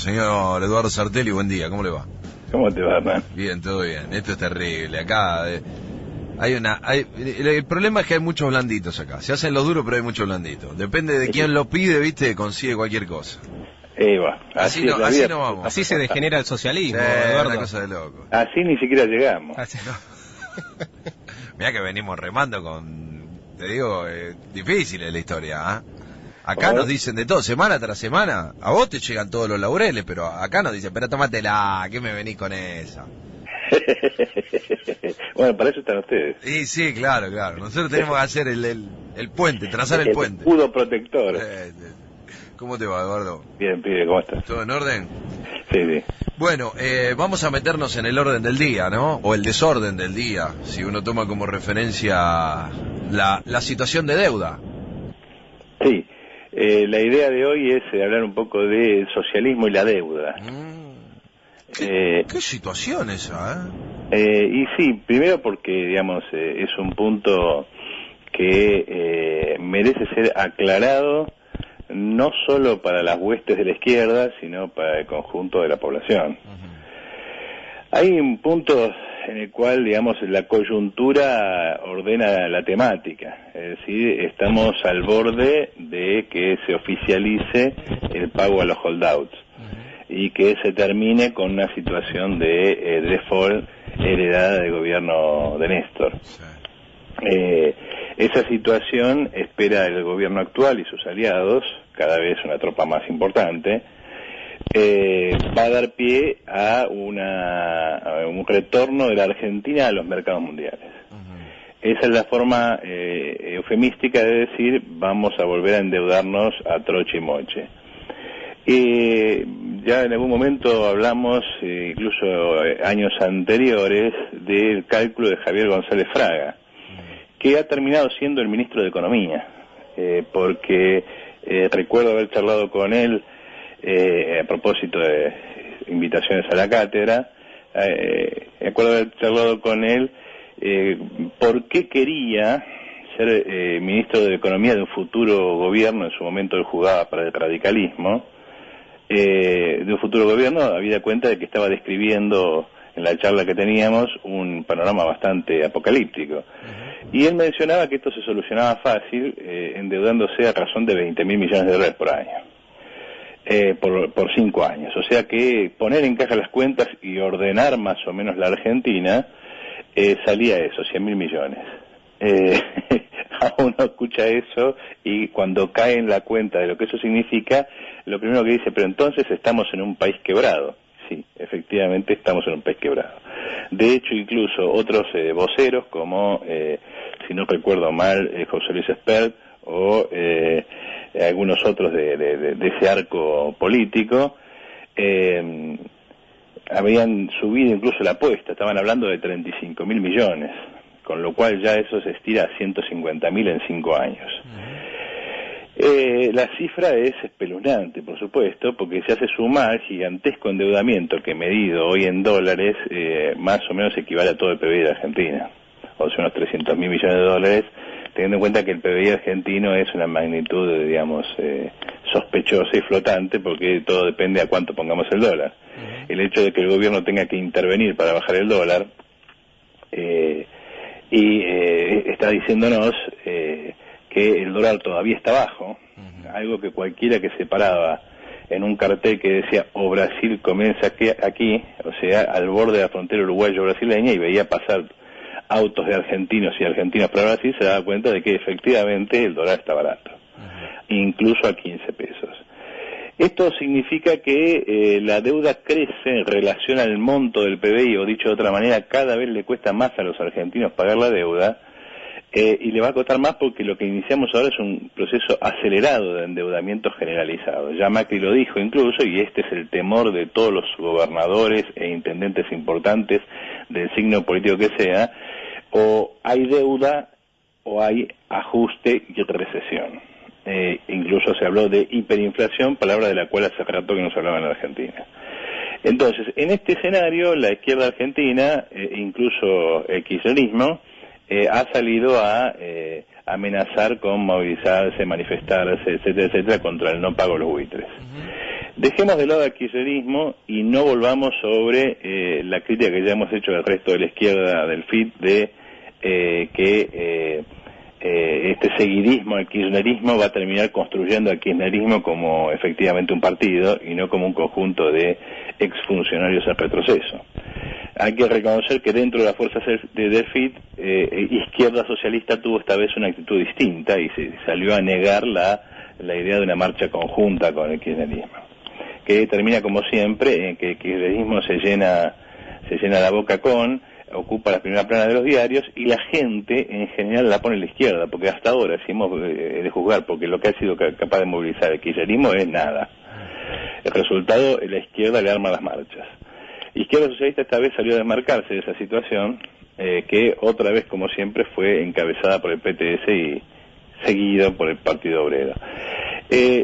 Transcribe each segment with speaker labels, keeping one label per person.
Speaker 1: Señor Eduardo Sartelli, buen día, ¿cómo le va?
Speaker 2: ¿Cómo te va, man?
Speaker 1: Bien, todo bien. Esto es terrible. Acá el problema es que hay muchos blanditos acá. Se hacen los duros, pero hay muchos blanditos. Depende de quién lo pide, ¿viste? Consigue cualquier cosa.
Speaker 2: Así
Speaker 1: no vamos.
Speaker 3: Así se degenera el socialismo,
Speaker 1: Sí,
Speaker 3: Eduardo.
Speaker 1: una cosa de loco.
Speaker 2: Así ni siquiera llegamos.
Speaker 1: Mirá que venimos remando te digo, difícil es la historia, ¿ah? Acá nos dicen de todo, semana tras semana. A vos te llegan todos los laureles, pero acá nos dicen, pero tómatela, ¿qué me venís con esa?
Speaker 2: Bueno, para eso están ustedes.
Speaker 1: Sí, claro. Nosotros tenemos que hacer el puente, trazar el puente.
Speaker 2: Escudo protector.
Speaker 1: ¿Cómo te va, Eduardo?
Speaker 2: Bien, pibe, ¿cómo estás?
Speaker 1: ¿Todo en orden?
Speaker 2: Sí.
Speaker 1: Bueno, vamos a meternos en el orden del día, ¿no? O el desorden del día, si uno toma como referencia la situación de deuda.
Speaker 2: Sí. La idea de hoy es hablar un poco del socialismo y la deuda.
Speaker 1: ¿Qué situación esa,
Speaker 2: Y sí, primero porque, digamos, es un punto que merece ser aclarado no solo para las huestes de la izquierda, sino para el conjunto de la población. Hay un punto en el cual, digamos, la coyuntura ordena la temática, es decir, estamos al borde de que se oficialice el pago a los holdouts y que se termine con una situación de default heredada del gobierno de Néstor. Esa situación espera el gobierno actual y sus aliados, cada vez una tropa más importante, va a dar pie a un retorno de la Argentina a los mercados mundiales. Esa es la forma eufemística de decir vamos a volver a endeudarnos a troche y moche. Ya en algún momento hablamos, incluso años anteriores, del cálculo de Javier González Fraga, que ha terminado siendo el ministro de Economía, porque recuerdo haber charlado con él a propósito de invitaciones a la cátedra, recuerdo haber charlado con él por qué quería ser ministro de Economía de un futuro gobierno. En su momento él jugaba para el radicalismo, de un futuro gobierno, habida cuenta de que estaba describiendo en la charla que teníamos un panorama bastante apocalíptico. Y él mencionaba que esto se solucionaba fácil, endeudándose a razón de 20.000 millones de dólares por año, por 5 años. O sea que poner en caja las cuentas y ordenar más o menos la Argentina, salía eso, 100.000 millones. Uno escucha eso y cuando cae en la cuenta de lo que eso significa, lo primero que dice, pero entonces estamos en un país quebrado. Sí, efectivamente estamos en un país quebrado. De hecho, incluso otros voceros, como, si no recuerdo mal, José Luis Espert o algunos otros de ese arco político, habían subido incluso la apuesta, estaban hablando de 35.000 millones, con lo cual ya eso se estira a 150.000 en 5 años. La cifra es espeluznante, por supuesto, porque se hace sumar gigantesco endeudamiento que medido hoy en dólares más o menos equivale a todo el PBI de Argentina, o sea, unos 300.000 millones de dólares, teniendo en cuenta que el PBI argentino es una magnitud, digamos, sospechosa y flotante, porque todo depende a cuánto pongamos el dólar. El hecho de que el gobierno tenga que intervenir para bajar el dólar, está diciéndonos que el dólar todavía está bajo, algo que cualquiera que se paraba en un cartel que decía o Brasil comienza aquí, o sea, al borde de la frontera uruguayo-brasileña, y veía pasar autos de argentinos y argentinos para Brasil, se daba cuenta de que efectivamente el dólar está barato, incluso a 15 pesos. Esto significa que la deuda crece en relación al monto del PBI, o dicho de otra manera, cada vez le cuesta más a los argentinos pagar la deuda, y le va a costar más porque lo que iniciamos ahora es un proceso acelerado de endeudamiento generalizado. Ya Macri lo dijo incluso, y este es el temor de todos los gobernadores e intendentes importantes del signo político que sea: o hay deuda o hay ajuste y otra recesión. Incluso se habló de hiperinflación, palabra de la cual hace rato que no se hablaba en la Argentina. Entonces, en este escenario, la izquierda argentina, incluso el kirchnerismo, ha salido a amenazar con movilizarse, manifestarse, etcétera, etcétera, contra el no pago de los buitres. Dejemos de lado el kirchnerismo y no volvamos sobre la crítica que ya hemos hecho al resto de la izquierda del FIT de que este seguidismo al kirchnerismo va a terminar construyendo al kirchnerismo como efectivamente un partido y no como un conjunto de exfuncionarios al retroceso. Hay que reconocer que dentro de las fuerzas del FIT, izquierda socialista tuvo esta vez una actitud distinta y se salió a negar la idea de una marcha conjunta con el kirchnerismo, que termina como siempre en que el kirchnerismo se llena la boca ocupa la primera plana de los diarios y la gente en general la pone a la izquierda, porque hasta ahora, si hemos de juzgar, porque lo que ha sido capaz de movilizar el kirchnerismo es nada. El resultado, la izquierda le arma las marchas. Izquierda Socialista esta vez salió a desmarcarse de esa situación, que otra vez, como siempre, fue encabezada por el PTS y seguido por el Partido Obrero.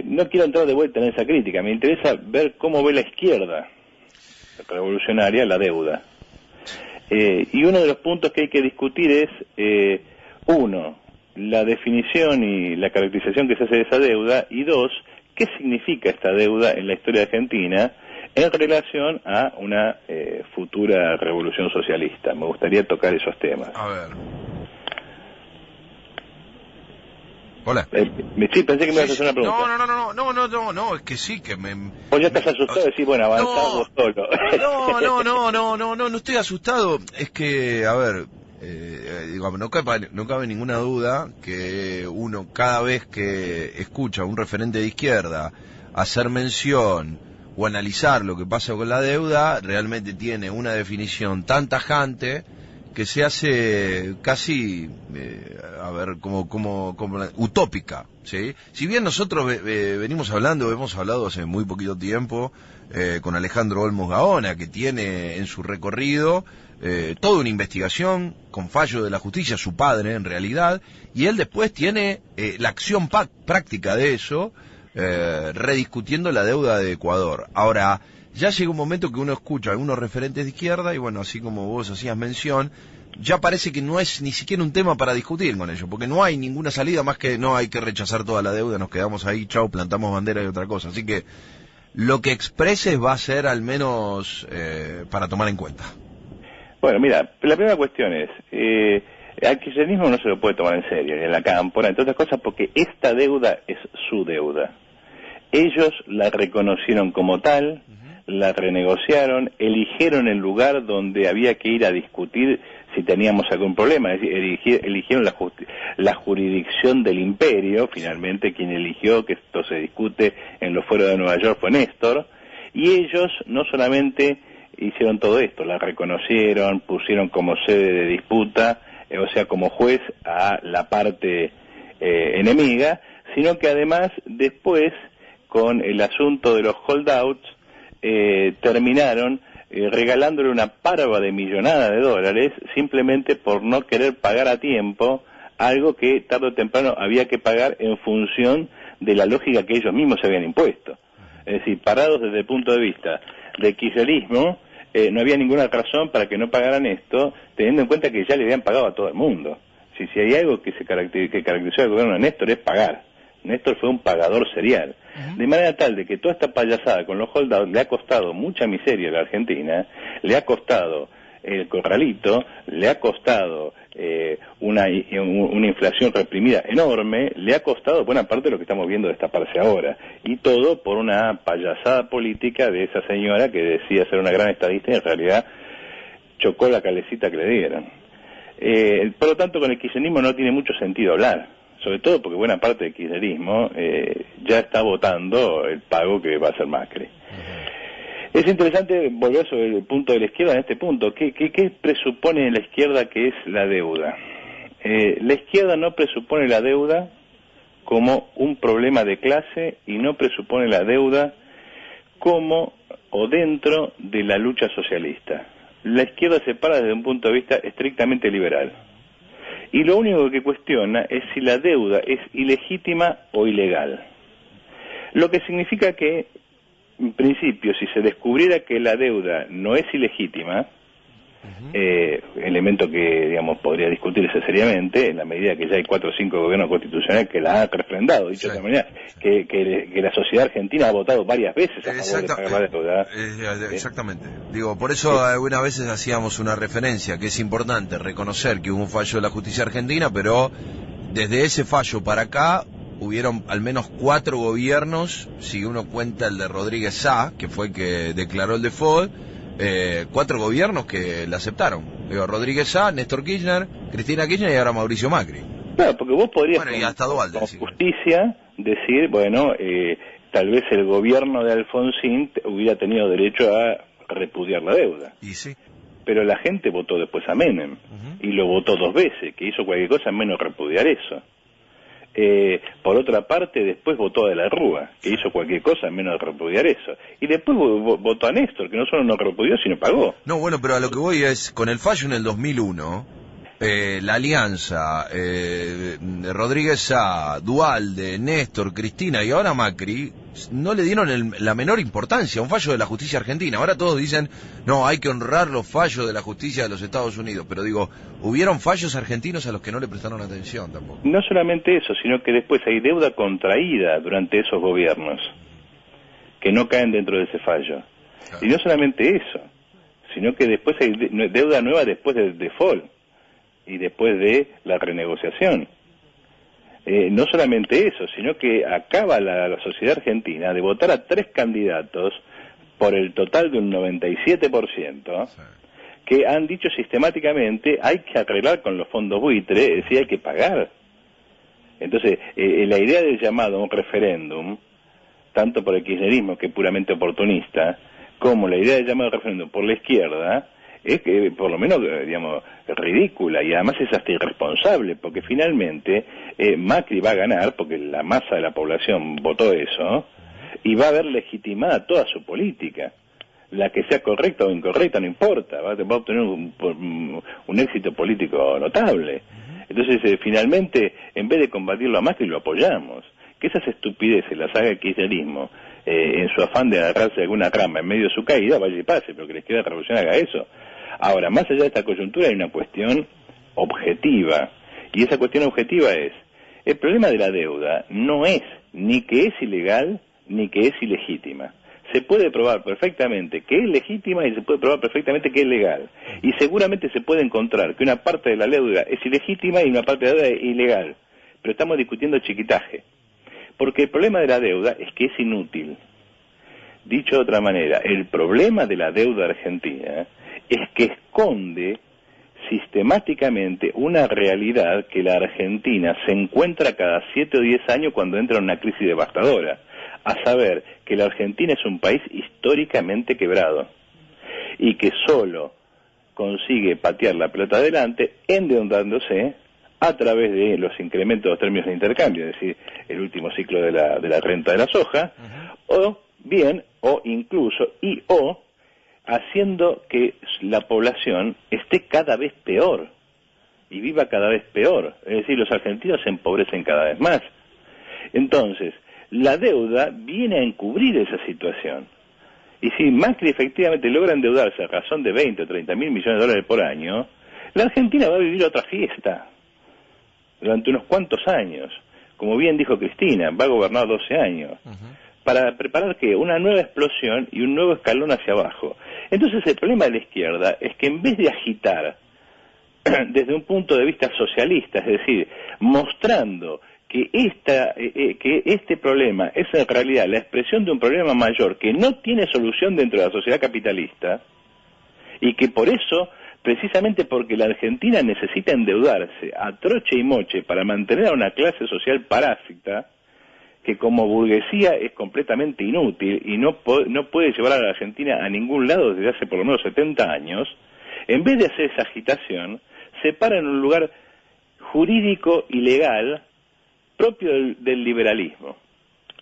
Speaker 2: No quiero entrar de vuelta en esa crítica, me interesa ver cómo ve la izquierda revolucionaria la deuda. Y uno de los puntos que hay que discutir es, uno, la definición y la caracterización que se hace de esa deuda, y dos, qué significa esta deuda en la historia argentina en relación a una futura revolución socialista. Me gustaría tocar esos temas.
Speaker 1: A ver. Hola.
Speaker 2: Sí, pensé que me ibas a hacer una pregunta.
Speaker 1: No, es que sí, que me...
Speaker 2: Vos ya estás asustado y decís, bueno, avanzamos solo.
Speaker 1: No estoy asustado. Es que, a ver, digamos, no cabe ninguna duda que uno, cada vez que escucha a un referente de izquierda hacer mención o analizar lo que pasa con la deuda, realmente tiene una definición tan tajante que se hace casi, a ver, como utópica, ¿sí? Si bien nosotros hemos hablado hace muy poquito tiempo con Alejandro Olmos Gaona, que tiene en su recorrido toda una investigación con fallo de la justicia, su padre en realidad, y él después tiene la acción práctica de eso, rediscutiendo la deuda de Ecuador. Ahora, ya llega un momento que uno escucha a algunos referentes de izquierda y bueno, así como vos hacías mención, ya parece que no es ni siquiera un tema para discutir con ellos, porque no hay ninguna salida más que no hay que rechazar toda la deuda, nos quedamos ahí, chau, plantamos bandera y otra cosa. Así que lo que expreses va a ser al menos para tomar en cuenta.
Speaker 2: Bueno, mira, la primera cuestión es, al kirchnerismo no se lo puede tomar en serio, ni en la cámpora, entre otras cosas porque esta deuda es su deuda. Ellos la reconocieron como tal, la renegociaron, eligieron el lugar donde había que ir a discutir si teníamos algún problema, es decir, eligieron la jurisdicción del imperio, finalmente quien eligió que esto se discute en los fueros de Nueva York fue Néstor, y ellos no solamente hicieron todo esto, la reconocieron, pusieron como sede de disputa, o sea, como juez a la parte enemiga, sino que además después, con el asunto de los holdouts, terminaron regalándole una parva de millonada de dólares simplemente por no querer pagar a tiempo algo que tarde o temprano había que pagar en función de la lógica que ellos mismos se habían impuesto. Es decir, parados desde el punto de vista del kirchnerismo, no había ninguna razón para que no pagaran esto, teniendo en cuenta que ya le habían pagado a todo el mundo. Si hay algo que caracterizó al gobierno de Néstor es pagar. Néstor fue un pagador serial. De manera tal de que toda esta payasada con los holdouts le ha costado mucha miseria a la Argentina, le ha costado el corralito, le ha costado una inflación reprimida enorme, le ha costado buena parte de lo que estamos viendo destaparse ahora. Y todo por una payasada política de esa señora que decía ser una gran estadista y en realidad chocó la calecita que le dieron. Por lo tanto, con el kirchnerismo no tiene mucho sentido hablar. Sobre todo porque buena parte del kirchnerismo ya está votando el pago que va a hacer Macri. Es interesante volver sobre el punto de la izquierda en este punto. ¿Qué presupone en la izquierda que es la deuda? La izquierda no presupone la deuda como un problema de clase y no presupone la deuda como o dentro de la lucha socialista. La izquierda se para desde un punto de vista estrictamente liberal. Y lo único que cuestiona es si la deuda es ilegítima o ilegal. Lo que significa que, en principio, si se descubriera que la deuda no es ilegítima, elemento que, digamos, podría discutirse seriamente en la medida que ya hay 4 o 5 gobiernos constitucionales que la han refrendado, dicho de otra manera, que la sociedad argentina ha votado varias veces a favor de pagar la deuda.
Speaker 1: Exactamente. Digo, por eso algunas veces hacíamos una referencia, que es importante reconocer que hubo un fallo de la justicia argentina, pero desde ese fallo para acá hubieron al menos 4 gobiernos, si uno cuenta el de Rodríguez Sá, que fue el que declaró el default, 4 gobiernos que la aceptaron. Digo, Rodríguez Sá, Néstor Kirchner, Cristina Kirchner y ahora Mauricio Macri.
Speaker 2: Claro, porque vos podrías
Speaker 1: y hasta Dualde,
Speaker 2: con justicia decir, bueno, tal vez el gobierno de Alfonsín hubiera tenido derecho a repudiar la deuda.
Speaker 1: Y sí.
Speaker 2: Pero la gente votó después a Menem, y lo votó 2 veces, que hizo cualquier cosa menos repudiar eso. Por otra parte, después votó a De la Rúa, que hizo cualquier cosa menos repudiar eso. Y después votó a Néstor, que no solo no repudió, sino pagó.
Speaker 1: No, bueno, pero a lo que voy es, con el fallo en el 2001, la alianza, Rodríguez Sá, Dualde, Néstor, Cristina y ahora Macri, no le dieron la menor importancia a un fallo de la justicia argentina. Ahora todos dicen, no, hay que honrar los fallos de la justicia de los Estados Unidos. Pero digo, hubieron fallos argentinos a los que no le prestaron atención tampoco.
Speaker 2: No solamente eso, sino que después hay deuda contraída durante esos gobiernos, que no caen dentro de ese fallo. Claro. Y no solamente eso, sino que después hay deuda nueva después del default y después de la renegociación. No solamente eso, sino que acaba la sociedad argentina de votar a 3 candidatos por el total de un 97%, que han dicho sistemáticamente hay que arreglar con los fondos buitre, es decir, hay que pagar. Entonces, la idea del llamado a un referéndum, tanto por el kirchnerismo, que es puramente oportunista, como la idea del llamado a referéndum por la izquierda, es que por lo menos, digamos, ridícula, y además es hasta irresponsable, porque finalmente Macri va a ganar, porque la masa de la población votó eso, y va a ver legitimada toda su política. La que sea correcta o incorrecta no importa, va a obtener un éxito político notable. Entonces, finalmente, en vez de combatirlo a Macri, lo apoyamos. Que esas estupideces las haga el kirchnerismo, en su afán de agarrarse de alguna rama en medio de su caída, vaya y pase, pero que la izquierda revolucionaria haga eso. Ahora, más allá de esta coyuntura hay una cuestión objetiva, y esa cuestión objetiva es, el problema de la deuda no es ni que es ilegal, ni que es ilegítima. Se puede probar perfectamente que es legítima y se puede probar perfectamente que es legal. Y seguramente se puede encontrar que una parte de la deuda es ilegítima y una parte de la deuda es ilegal. Pero estamos discutiendo chiquitaje. Porque el problema de la deuda es que es inútil. Dicho de otra manera, el problema de la deuda argentina es que esconde sistemáticamente una realidad que la Argentina se encuentra cada 7 o 10 años cuando entra en una crisis devastadora, a saber que la Argentina es un país históricamente quebrado y que solo consigue patear la pelota adelante endeudándose a través de los incrementos de los términos de intercambio, es decir, el último ciclo de la renta de la soja, o bien, o incluso, o haciendo que la población esté cada vez peor y viva cada vez peor, es decir, los argentinos se empobrecen cada vez más. Entonces, la deuda viene a encubrir esa situación. Y si Macri efectivamente logra endeudarse a razón de 20 o 30 mil millones de dólares por año, la Argentina va a vivir otra fiesta durante unos cuantos años. Como bien dijo Cristina, va a gobernar 12 años. Para preparar ¿qué? Una nueva explosión y un nuevo escalón hacia abajo. Entonces el problema de la izquierda es que en vez de agitar desde un punto de vista socialista, es decir, mostrando que este problema es en realidad la expresión de un problema mayor que no tiene solución dentro de la sociedad capitalista, y que por eso, precisamente porque la Argentina necesita endeudarse a troche y moche para mantener a una clase social parásita, que como burguesía es completamente inútil y no puede llevar a la Argentina a ningún lado desde hace por lo menos 70 años, en vez de hacer esa agitación, se para en un lugar jurídico y legal propio del liberalismo.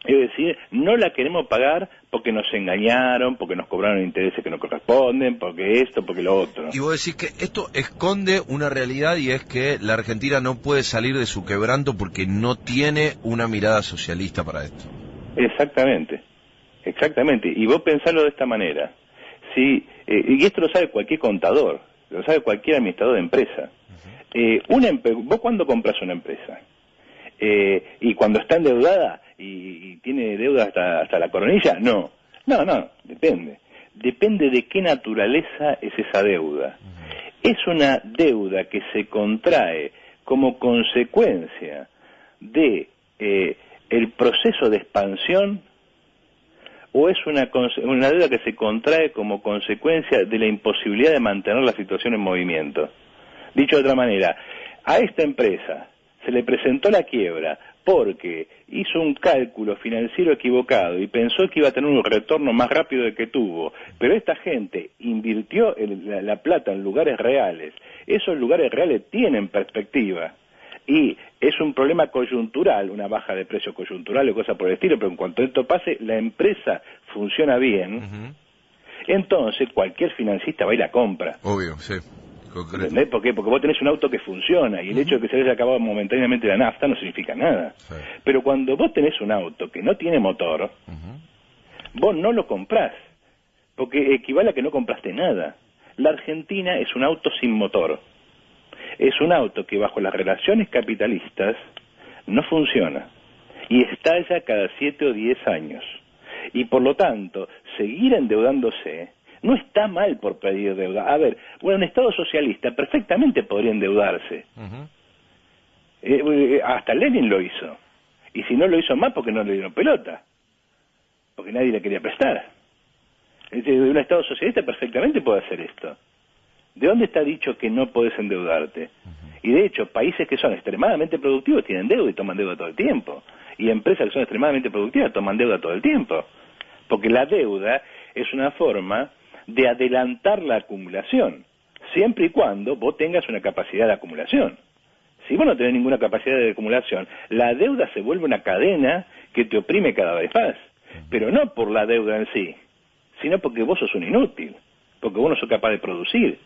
Speaker 2: Es decir, no la queremos pagar porque nos engañaron, porque nos cobraron intereses que no corresponden, porque esto, porque lo otro.
Speaker 1: Y vos decís que esto esconde una realidad, y es que la Argentina no puede salir de su quebranto porque no tiene una mirada socialista para esto.
Speaker 2: Exactamente, exactamente. Y vos pensalo de esta manera. Y esto lo sabe cualquier contador. lo sabe cualquier administrador de empresa. ¿Vos cuándo compras una empresa? Y cuando está endeudada y tiene deuda hasta la coronilla, no, depende de qué naturaleza es esa deuda. Es una deuda que se contrae como consecuencia de el proceso de expansión, o es una deuda que se contrae como consecuencia de la imposibilidad de mantener la situación en movimiento. Dicho de otra manera, a esta empresa se le presentó la quiebra porque hizo un cálculo financiero equivocado y pensó que iba a tener un retorno más rápido del que tuvo, pero esta gente invirtió la plata en lugares reales. Esos lugares reales tienen perspectiva y es un problema coyuntural, una baja de precio coyuntural o cosa por el estilo, pero en cuanto esto pase, la empresa funciona bien, entonces cualquier financista va y la compra.
Speaker 1: Obvio, sí.
Speaker 2: ¿Entendés? ¿Por qué? Porque vos tenés un auto que funciona y el hecho de que se haya acabado momentáneamente la nafta no significa nada. Sí. Pero cuando vos tenés un auto que no tiene motor, vos no lo comprás, porque equivale a que no compraste nada. La Argentina es un auto sin motor. Es un auto que bajo las relaciones capitalistas no funciona y estalla cada 7 o 10 años. Y por lo tanto, seguir endeudándose no está mal por pedir deuda. A ver, un Estado socialista perfectamente podría endeudarse. Hasta Lenin lo hizo. Y si no lo hizo más, porque no le dieron pelota. Porque nadie le quería prestar. Un Estado socialista perfectamente puede hacer esto. ¿De dónde está dicho que no podés endeudarte? Y de hecho, países que son extremadamente productivos tienen deuda y toman deuda todo el tiempo. Y empresas que son extremadamente productivas toman deuda todo el tiempo. Porque la deuda es una forma de adelantar la acumulación, siempre y cuando vos tengas una capacidad de acumulación. Si vos no tenés ninguna capacidad de acumulación, la deuda se vuelve una cadena que te oprime cada vez más, pero no por la deuda en sí, sino porque vos sos un inútil, porque vos no sos capaz de producir.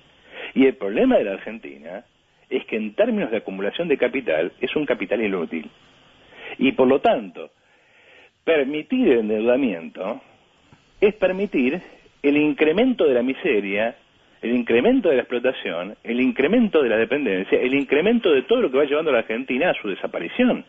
Speaker 2: Y el problema de la Argentina es que en términos de acumulación de capital, es un capital inútil. Y por lo tanto, permitir el endeudamiento es permitir el incremento de la miseria, el incremento de la explotación, el incremento de la dependencia, el incremento de todo lo que va llevando a la Argentina a su desaparición.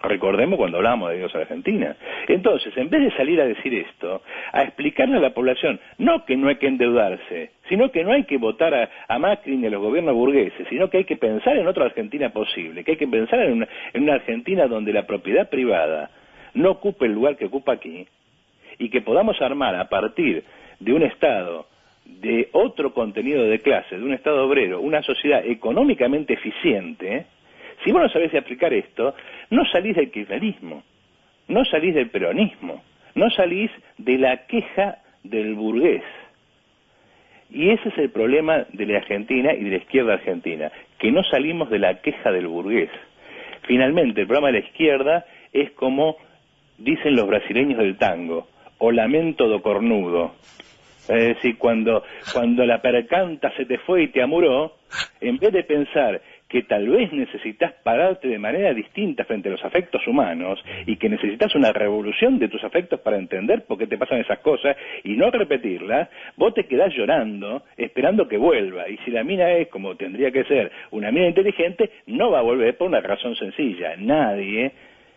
Speaker 2: Recordemos cuando hablábamos de Dios a la Argentina. Entonces, en vez de salir a decir esto, a explicarle a la población, no que no hay que endeudarse, sino que no hay que votar a Macri ni a los gobiernos burgueses, sino que hay que pensar en otra Argentina posible, que hay que pensar en una Argentina donde la propiedad privada no ocupe el lugar que ocupa aquí, y que podamos armar a partir de un Estado de otro contenido de clase, de un Estado obrero, una sociedad económicamente eficiente. Si vos no sabés aplicar esto, no salís del kirchnerismo, no salís del peronismo, no salís de la queja del burgués. Y ese es el problema de la Argentina y de la izquierda argentina, que no salimos de la queja del burgués. Finalmente, el problema de la izquierda es como dicen los brasileños del tango, o lamento do cornudo. Es decir, cuando la percanta se te fue y te amuró, en vez de pensar que tal vez necesitas pararte de manera distinta frente a los afectos humanos y que necesitas una revolución de tus afectos para entender por qué te pasan esas cosas y no repetirlas, vos te quedás llorando esperando que vuelva. Y si la mina es como tendría que ser una mina inteligente, no va a volver por una razón sencilla. Nadie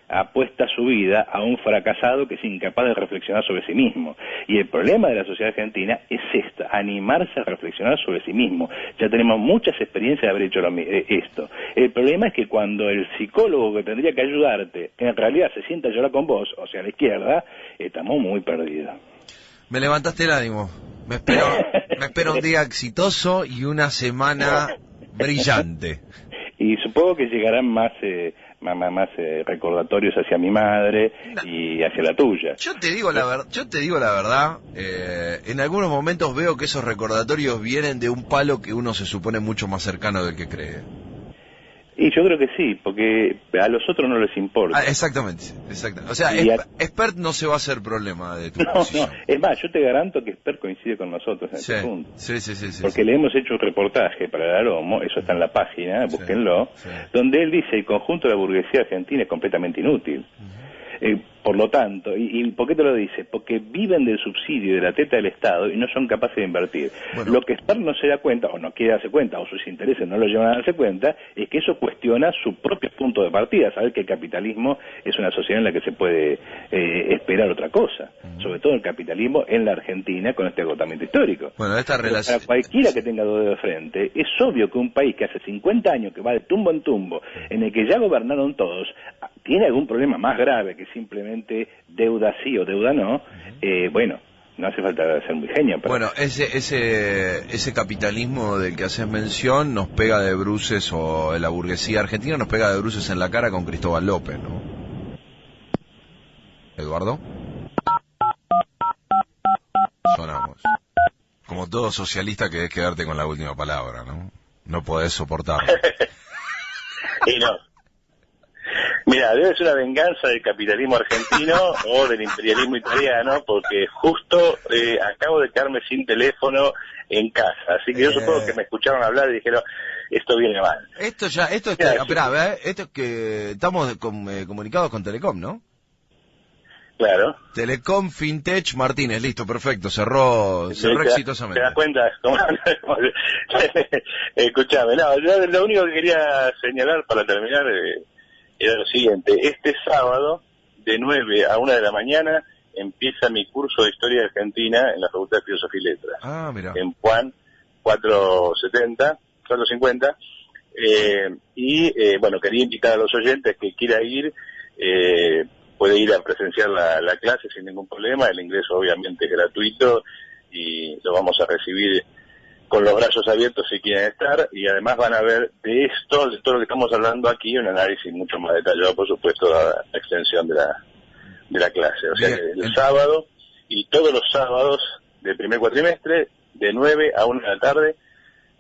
Speaker 2: apuesta su vida a un fracasado que es incapaz de reflexionar sobre sí mismo. Y el problema de la sociedad argentina es esta, animarse a reflexionar sobre sí mismo. Ya tenemos muchas experiencias de haber hecho esto. El problema es que cuando el psicólogo que tendría que ayudarte en realidad se sienta a llorar con vos, o sea, a la izquierda, estamos muy perdidos.
Speaker 1: Me levantaste el ánimo. Me espero un día exitoso y una semana brillante.
Speaker 2: Y supongo que llegarán más recordatorios hacia mi madre y hacia la tuya.
Speaker 1: Yo te digo la verdad, en algunos momentos veo que esos recordatorios vienen de un palo que uno se supone mucho más cercano del que cree.
Speaker 2: Y yo creo que sí, porque a los otros no les importa.
Speaker 1: Exactamente. O sea, Expert no se va a hacer problema de tu posición.
Speaker 2: No, es más, yo te garanto que Expert coincide con nosotros en este punto.
Speaker 1: Sí.
Speaker 2: Porque le hemos hecho un reportaje para el Aromo, eso está en la página, búsquenlo, donde él dice: el conjunto de la burguesía argentina es completamente inútil. Por lo tanto, ¿y por qué te lo dice? Porque viven del subsidio de la teta del Estado y no son capaces de invertir.
Speaker 1: Bueno.
Speaker 2: Lo que Stern no se da cuenta, o no quiere darse cuenta, o sus intereses no lo llevan a darse cuenta, es que eso cuestiona su propio punto de partida, saber que el capitalismo es una sociedad en la que se puede esperar otra cosa, sobre todo el capitalismo en la Argentina con este agotamiento histórico.
Speaker 1: Bueno, esta relación...
Speaker 2: Para cualquiera que tenga dos dedos de frente, es obvio que un país que hace 50 años que va de tumbo en tumbo, en el que ya gobernaron todos, tiene algún problema más grave que simplemente deuda sí o deuda no. Bueno, no hace falta ser muy genio. Pero...
Speaker 1: Bueno, ese capitalismo del que haces mención nos pega de bruces, o la burguesía argentina nos pega de bruces en la cara con Cristóbal López, ¿no? Eduardo. Sonamos. Como todo socialista querés quedarte con la última palabra, ¿no? No podés soportarlo.
Speaker 2: Y no. Mira, debe ser una venganza del capitalismo argentino o del imperialismo italiano, porque justo acabo de quedarme sin teléfono en casa, así que yo supongo que me escucharon hablar y dijeron, esto viene mal.
Speaker 1: Esto es que estamos comunicados con Telecom, ¿no?
Speaker 2: Claro.
Speaker 1: Telecom Fintech Martínez, listo, perfecto, cerró exitosamente.
Speaker 2: ¿Te das cuenta? Escuchame, no, yo lo único que quería señalar para terminar era lo siguiente: este sábado, de 9 a 1 de la mañana, empieza mi curso de Historia de Argentina en la Facultad de Filosofía y Letras.
Speaker 1: Ah, mira.
Speaker 2: En Juan 450. Bueno, quería invitar a los oyentes que quiera ir, puede ir a presenciar la clase sin ningún problema. El ingreso obviamente es gratuito y lo vamos a recibir con los brazos abiertos si quieren estar, y además van a ver de todo lo que estamos hablando aquí, un análisis mucho más detallado, por supuesto, la extensión de la clase. O sea, que el sábado y todos los sábados del primer cuatrimestre, de 9 a 1 de la tarde,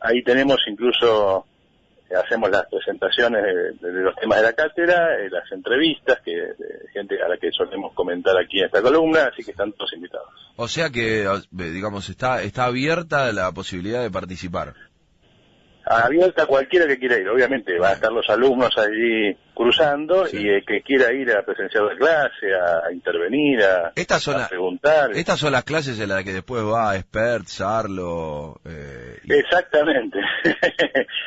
Speaker 2: ahí tenemos incluso, hacemos las presentaciones de los temas de la cátedra, las entrevistas, gente a la que solemos comentar aquí en esta columna, así que están todos invitados.
Speaker 1: O sea que, digamos, está abierta la posibilidad de participar.
Speaker 2: Abierta a cualquiera que quiera ir, obviamente van a estar los alumnos allí cruzando, sí. Y el que quiera ir a presenciar la clase, a intervenir, a preguntar.
Speaker 1: Estas son las clases en las que después va Expert, Sarlo...
Speaker 2: Exactamente.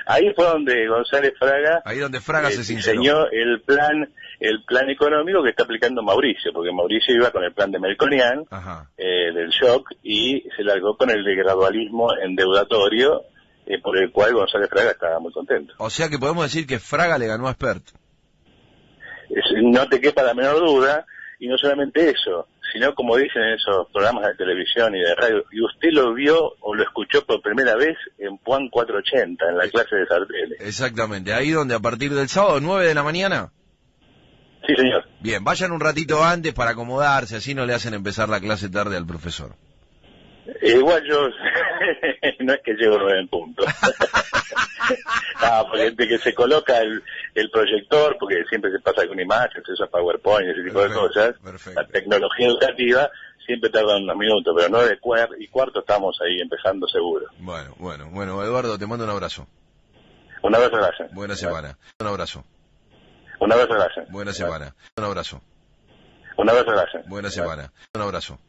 Speaker 2: Ahí fue donde González Fraga...
Speaker 1: Ahí donde Fraga se sinceró.
Speaker 2: Diseñó el plan económico que está aplicando Mauricio, porque Mauricio iba con el plan de Melconian, del shock, y se largó con el de gradualismo endeudatorio, por el cual González Fraga estaba muy contento.
Speaker 1: O sea que podemos decir que Fraga le ganó a Expert.
Speaker 2: No te quepa la menor duda, y no solamente eso, sino como dicen en esos programas de televisión y de radio, y usted lo vio o lo escuchó por primera vez en Juan 480, en la clase de Sardelli.
Speaker 1: Exactamente, ahí donde a partir del sábado, 9 de la mañana.
Speaker 2: Sí, señor.
Speaker 1: Bien, vayan un ratito antes para acomodarse, así no le hacen empezar la clase tarde al profesor.
Speaker 2: Igual yo, no es que llego 9 en punto. Porque gente que se coloca el proyector, porque siempre se pasa con imágenes, se usa PowerPoint, ese tipo de cosas. Perfecto. La tecnología educativa siempre tarda unos minutos, pero 9:15 estamos ahí empezando seguro.
Speaker 1: Bueno, Eduardo, te mando un abrazo.
Speaker 2: Un abrazo, gracias.
Speaker 1: Buena semana. Un abrazo.
Speaker 2: Un abrazo, gracias.
Speaker 1: Buena semana. Un abrazo.
Speaker 2: Un abrazo, gracias.
Speaker 1: Buena semana. Un abrazo.